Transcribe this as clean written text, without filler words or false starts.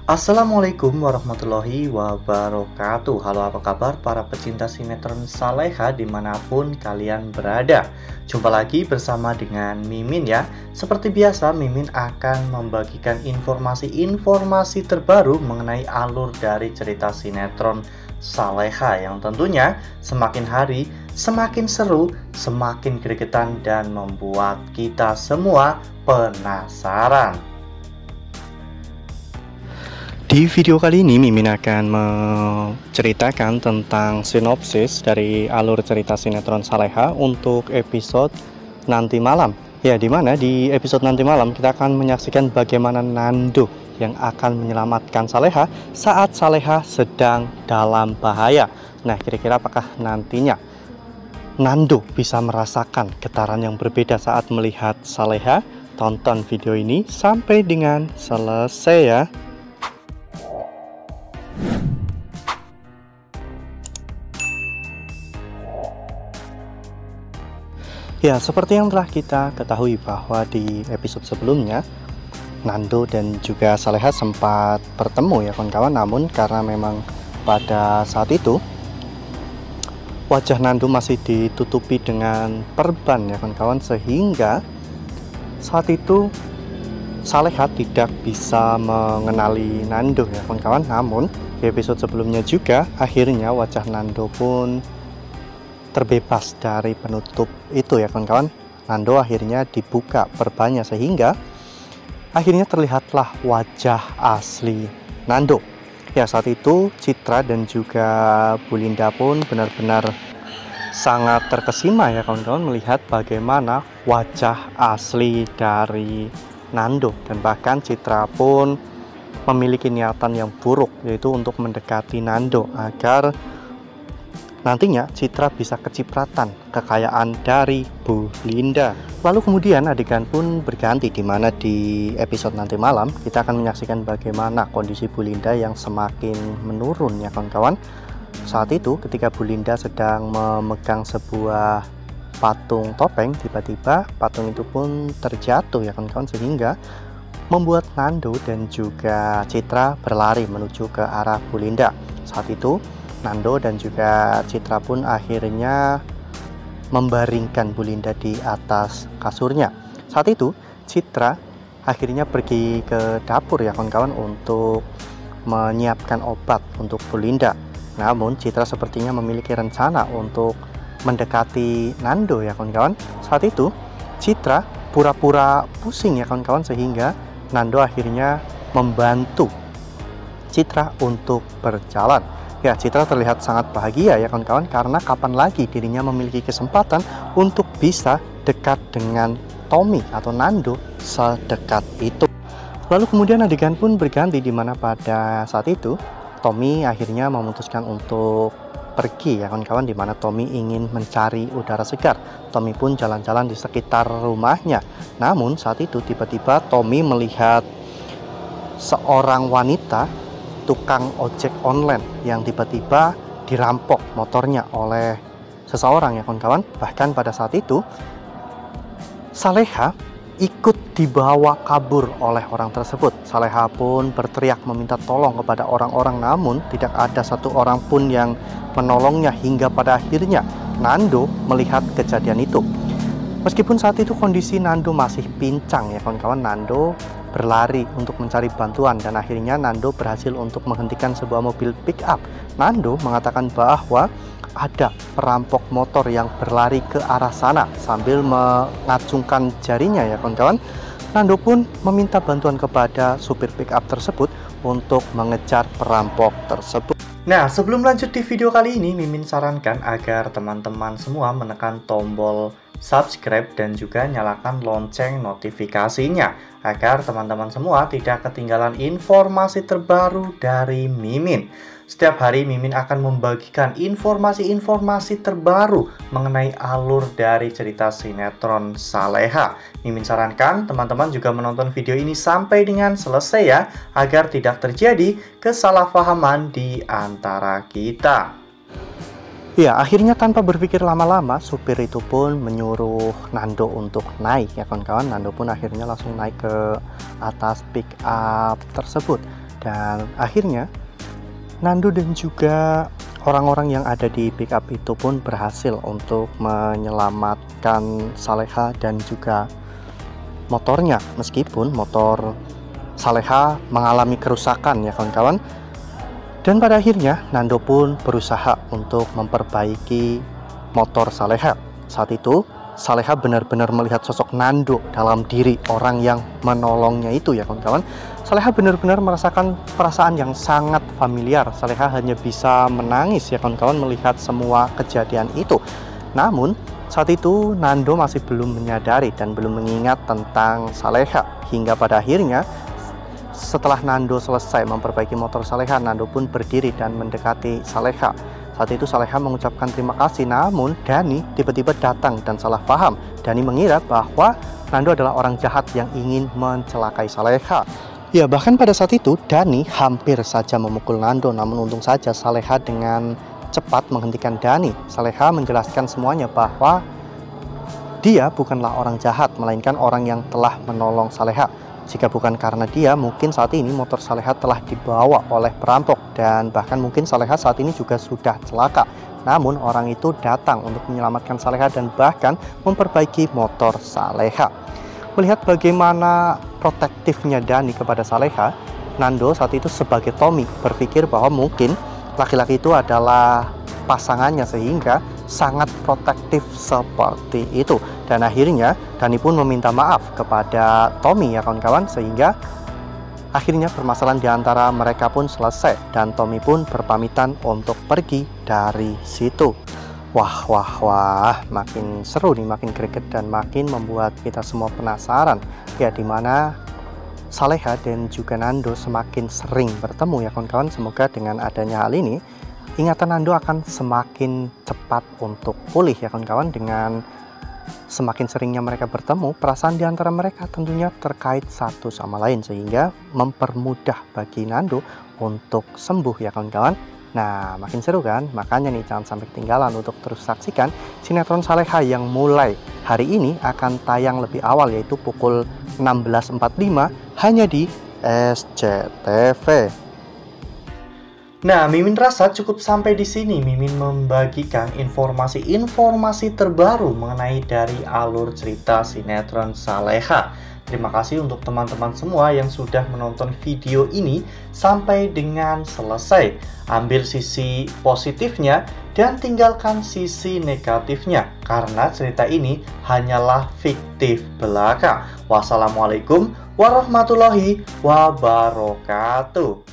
Assalamualaikum warahmatullahi wabarakatuh. Halo, apa kabar para pecinta sinetron Saleha dimanapun kalian berada. Jumpa lagi bersama dengan Mimin ya. Seperti biasa, Mimin akan membagikan informasi-informasi terbaru mengenai alur dari cerita sinetron Saleha yang tentunya semakin hari semakin seru, semakin gregetan, dan membuat kita semua penasaran. Di video kali ini Mimin akan menceritakan tentang sinopsis dari alur cerita sinetron Saleha untuk episode nanti malam. Ya, dimana di episode nanti malam kita akan menyaksikan bagaimana Nando yang akan menyelamatkan Saleha saat Saleha sedang dalam bahaya. Nah, kira-kira apakah nantinya Nando bisa merasakan getaran yang berbeda saat melihat Saleha? Tonton video ini sampai dengan selesai ya. Ya, seperti yang telah kita ketahui bahwa di episode sebelumnya Nando dan juga Saleha sempat bertemu ya kawan-kawan. Namun karena memang pada saat itu wajah Nando masih ditutupi dengan perban ya kawan-kawan, sehingga saat itu Saleha tidak bisa mengenali Nando ya kawan-kawan. Namun di episode sebelumnya juga akhirnya wajah Nando pun terbebas dari penutup itu ya kawan-kawan. Nando akhirnya dibuka perbannya sehingga akhirnya terlihatlah wajah asli Nando. Ya, saat itu Citra dan juga Bu Linda pun benar-benar sangat terkesima ya kawan-kawan melihat bagaimana wajah asli dari Nando, dan bahkan Citra pun memiliki niatan yang buruk, yaitu untuk mendekati Nando agar nantinya Citra bisa kecipratan kekayaan dari Bu Linda. Lalu kemudian adegan pun berganti, di mana di episode nanti malam kita akan menyaksikan bagaimana kondisi Bu Linda yang semakin menurun ya kawan-kawan. Saat itu ketika Bu Linda sedang memegang sebuah patung topeng, tiba-tiba patung itu pun terjatuh ya kawan-kawan, sehingga membuat Nando dan juga Citra berlari menuju ke arah Bu Linda. Saat itu Nando dan juga Citra pun akhirnya membaringkan Bu Linda di atas kasurnya. Saat itu Citra akhirnya pergi ke dapur ya kawan-kawan untuk menyiapkan obat untuk Bu Linda. Namun Citra sepertinya memiliki rencana untuk mendekati Nando ya kawan-kawan. Saat itu Citra pura-pura pusing ya kawan-kawan, sehingga Nando akhirnya membantu Citra untuk berjalan. Ya, Citra terlihat sangat bahagia ya kawan-kawan, karena kapan lagi dirinya memiliki kesempatan untuk bisa dekat dengan Tommy atau Nando sedekat itu. Lalu kemudian adegan pun berganti, di mana pada saat itu Tommy akhirnya memutuskan untuk pergi ya kawan-kawan, di mana Tommy ingin mencari udara segar. Tommy pun jalan-jalan di sekitar rumahnya. Namun saat itu tiba-tiba Tommy melihat seorang wanita tukang ojek online yang tiba-tiba dirampok motornya oleh seseorang ya kawan-kawan. Bahkan pada saat itu Saleha ikut dibawa kabur oleh orang tersebut. Saleha pun berteriak meminta tolong kepada orang-orang, namun tidak ada satu orang pun yang menolongnya, hingga pada akhirnya Nando melihat kejadian itu. Meskipun saat itu kondisi Nando masih pincang ya kawan-kawan, Nando berlari untuk mencari bantuan, dan akhirnya Nando berhasil untuk menghentikan sebuah mobil pick up. Nando mengatakan bahwa ada perampok motor yang berlari ke arah sana sambil mengacungkan jarinya ya kawan-kawan. Nando pun meminta bantuan kepada supir pick up tersebut untuk mengejar perampok tersebut. Nah, sebelum lanjut di video kali ini, Mimin sarankan agar teman-teman semua menekan tombol subscribe dan juga nyalakan lonceng notifikasinya agar teman-teman semua tidak ketinggalan informasi terbaru dari Mimin. Setiap hari Mimin akan membagikan informasi-informasi terbaru mengenai alur dari cerita sinetron Saleha. Mimin sarankan teman-teman juga menonton video ini sampai dengan selesai ya, agar tidak terjadi kesalahpahaman di antara kita. Ya, akhirnya tanpa berpikir lama-lama, supir itu pun menyuruh Nando untuk naik ya kawan-kawan. Nando pun akhirnya langsung naik ke atas pick up tersebut. Dan akhirnya Nando dan juga orang-orang yang ada di pickup itu pun berhasil untuk menyelamatkan Saleha dan juga motornya, meskipun motor Saleha mengalami kerusakan ya kawan-kawan. Dan pada akhirnya Nando pun berusaha untuk memperbaiki motor Saleha. Saat itu Saleha benar-benar melihat sosok Nando dalam diri orang yang menolongnya itu ya kawan-kawan. Saleha benar-benar merasakan perasaan yang sangat familiar. Saleha hanya bisa menangis ya kawan-kawan melihat semua kejadian itu. Namun saat itu Nando masih belum menyadari dan belum mengingat tentang Saleha. Hingga pada akhirnya setelah Nando selesai memperbaiki motor Saleha, Nando pun berdiri dan mendekati Saleha. Saat itu Saleha mengucapkan terima kasih, namun Dani tiba-tiba datang dan salah paham. Dani mengira bahwa Nando adalah orang jahat yang ingin mencelakai Saleha. Ya, bahkan pada saat itu Dani hampir saja memukul Nando, namun untung saja Saleha dengan cepat menghentikan Dani. Saleha menjelaskan semuanya bahwa dia bukanlah orang jahat, melainkan orang yang telah menolong Saleha. Jika bukan karena dia, mungkin saat ini motor Saleha telah dibawa oleh perampok, dan bahkan mungkin Saleha saat ini juga sudah celaka. Namun orang itu datang untuk menyelamatkan Saleha dan bahkan memperbaiki motor Saleha. Melihat bagaimana protektifnya Dani kepada Saleha, Nando saat itu sebagai Tommy berpikir bahwa mungkin laki-laki itu adalah pasangannya sehingga sangat protektif seperti itu. Dan akhirnya Dani pun meminta maaf kepada Tommy ya kawan-kawan, sehingga akhirnya permasalahan di antara mereka pun selesai dan Tommy pun berpamitan untuk pergi dari situ. Wah, makin seru nih, makin greget dan makin membuat kita semua penasaran ya, dimana Saleha dan juga Nando semakin sering bertemu ya kawan-kawan. Semoga dengan adanya hal ini ingatan Nando akan semakin cepat untuk pulih ya kawan-kawan. Dengan semakin seringnya mereka bertemu, perasaan di antara mereka tentunya terkait satu sama lain, sehingga mempermudah bagi Nando untuk sembuh ya kawan-kawan. Nah, makin seru kan? Makanya nih jangan sampai ketinggalan untuk terus saksikan sinetron Saleha yang mulai hari ini akan tayang lebih awal, yaitu pukul 16.45 hanya di SCTV. Nah, Mimin rasa cukup sampai di sini. Mimin membagikan informasi-informasi terbaru mengenai dari alur cerita sinetron Saleha. Terima kasih untuk teman-teman semua yang sudah menonton video ini sampai dengan selesai. Ambil sisi positifnya dan tinggalkan sisi negatifnya, karena cerita ini hanyalah fiktif belaka. Wassalamualaikum warahmatullahi wabarakatuh.